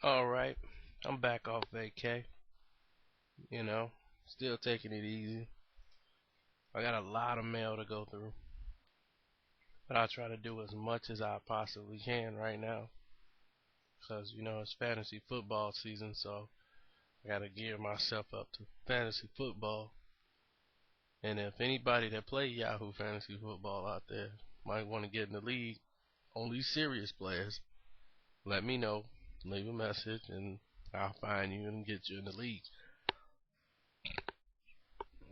Alright, I'm back off vacay. You know, still taking it easy. I got a lot of mail to go through, but I'll try to do as much as I possibly can right now. Because, it's fantasy football season, so I gotta gear myself up to fantasy football. And if anybody that play Yahoo Fantasy Football out there might want to get in the league, only serious players, let me know. Leave a message and I'll find you and get you in the league.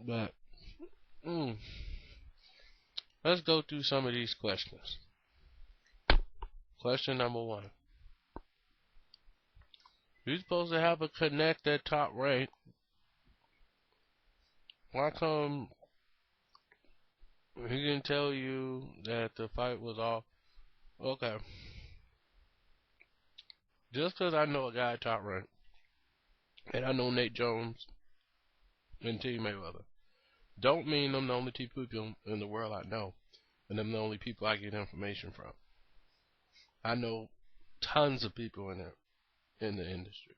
But mm, let's go through some of these questions. Question number one. You're supposed to have a connect at top rank. Why come he didn't tell you that the fight was off? Okay. Just because I know a guy at top rank, and I know Nate Jones and T. Mayweather, don't mean them the only two people in the world I know, and them the only people I get information from. I know tons of people in the industry.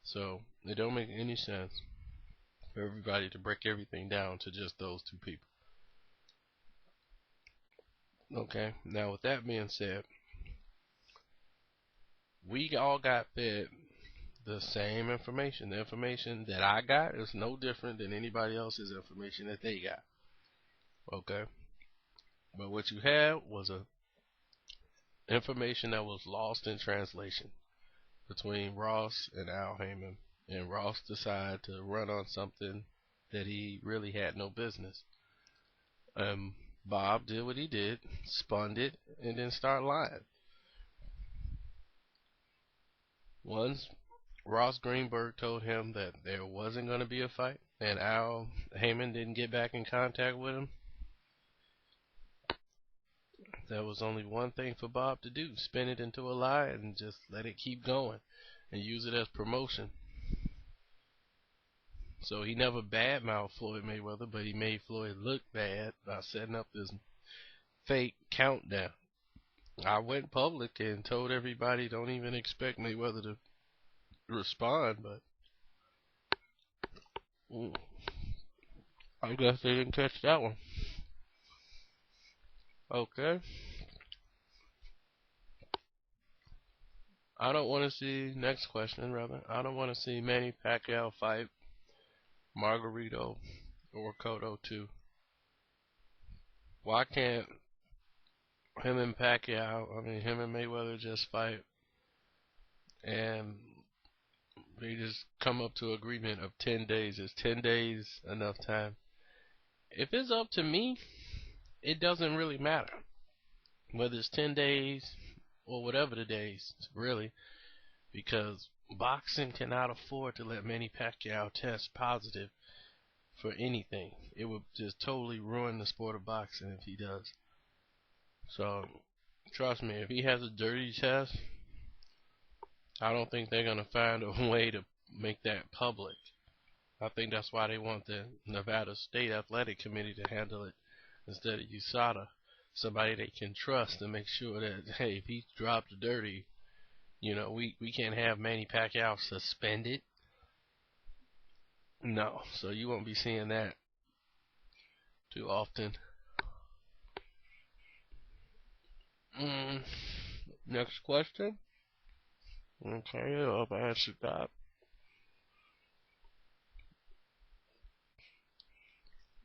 So it don't make any sense for everybody to break everything down to just those two people. Okay, now with that being said, we all got fed the same information. The information that I got is no different than anybody else's information that they got. Okay, but what you had was a information that was lost in translation between Ross and Al Heyman, and Ross decided to run on something that he really had no business. Bob did what he did, spun it, and then started lying. Once Ross Greenberg told him that there wasn't going to be a fight, and Al Heyman didn't get back in contact with him, there was only one thing for Bob to do: spin it into a lie and just let it keep going and use it as promotion. So he never badmouthed Floyd Mayweather, but he made Floyd look bad by setting up this fake countdown. I went public and told everybody don't even expect Mayweather to respond, but mm, I guess they didn't catch that one. Okay. I don't want to see, next question rather, I don't want to see Manny Pacquiao fight Margarito or Cotto 2. Why can't him and Mayweather just fight and they just come up to agreement of 10 days? Is 10 days enough time? If it's up to me, it doesn't really matter whether it's 10 days or whatever the days, really, because boxing cannot afford to let Manny Pacquiao test positive for anything. It would just totally ruin the sport of boxing if he does. So, trust me, if he has a dirty test, I don't think they're going to find a way to make that public. I think that's why they want the Nevada State Athletic Committee to handle it instead of USADA. Somebody they can trust to make sure that, hey, if he dropped dirty, we can't have Manny Pacquiao suspended. No, so you won't be seeing that too often. Mm, Next question. Okay, I've answered that.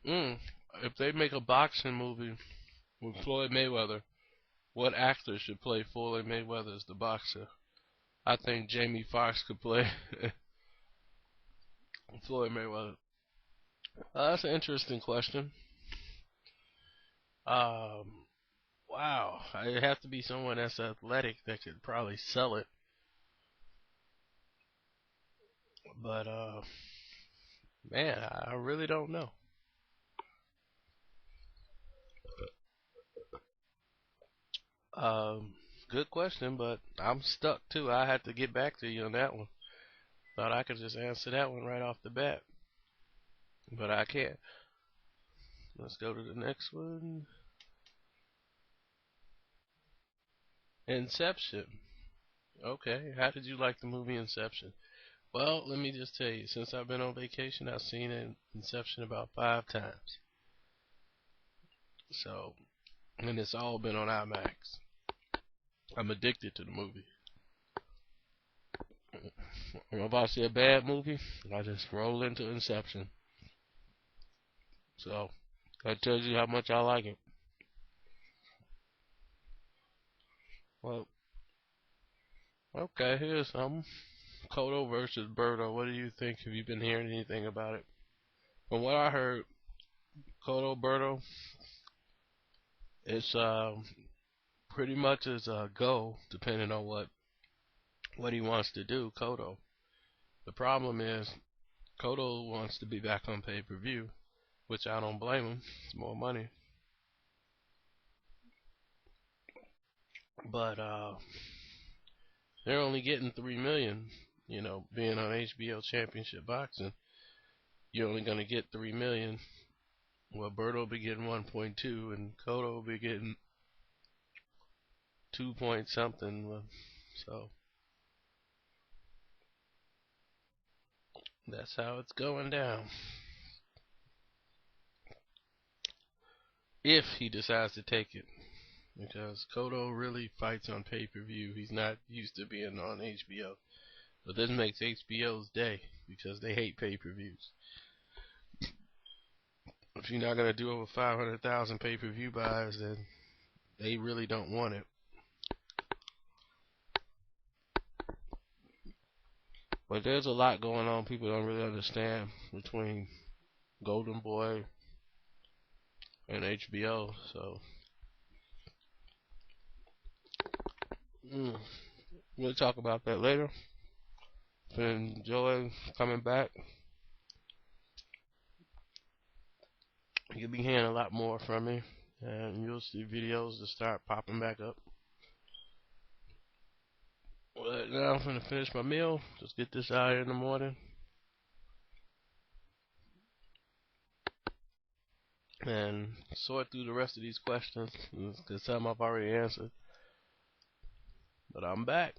Mm, if they make a boxing movie with Floyd Mayweather, what actor should play Floyd Mayweather as the boxer? I think Jamie Foxx could play Floyd Mayweather. That's an interesting question. Um, wow, it have to be someone that's athletic that could probably sell it. But man, I really don't know. Um, Good question, but I'm stuck too. I had to get back to you on that one. Thought I could just answer that one right off the bat, but I can't. Let's go to the next one. Inception. Okay, how did you like the movie Inception? Well, let me just tell you, since I've been on vacation, I've seen Inception about 5 times. So, and it's all been on IMAX. I'm addicted to the movie. If I see a bad movie, I just roll into Inception. So, that tells you how much I like it. Well, okay, here's some. Kodo versus Birdo. What do you think? Have you been hearing anything about it? From what I heard, Kodo Birdo, it's pretty much is a go, depending on what he wants to do. Kodo. The problem is Kodo wants to be back on pay-per-view, which I don't blame him. It's more money, but they're only getting 3 million. You know, being on HBO Championship Boxing, you're only gonna get 3 million. Well, Birdo will be getting 1.2, and Kodo will be getting 2 point something. So that's how it's going down. If he decides to take it, because Kodo really fights on pay-per-view. He's not used to being on HBO. But this makes HBO's day because they hate pay-per-views. If you're not gonna do over 500,000 pay-per-view buys, then they really don't want it. But there's a lot going on people don't really understand between Golden Boy and HBO. So we'll talk about that later. Enjoy coming back. You'll be hearing a lot more from me, and you'll see videos that start popping back up. But now I'm gonna finish my meal. Just get this out here in the morning, and sort through the rest of these questions because some I've already answered. But I'm back.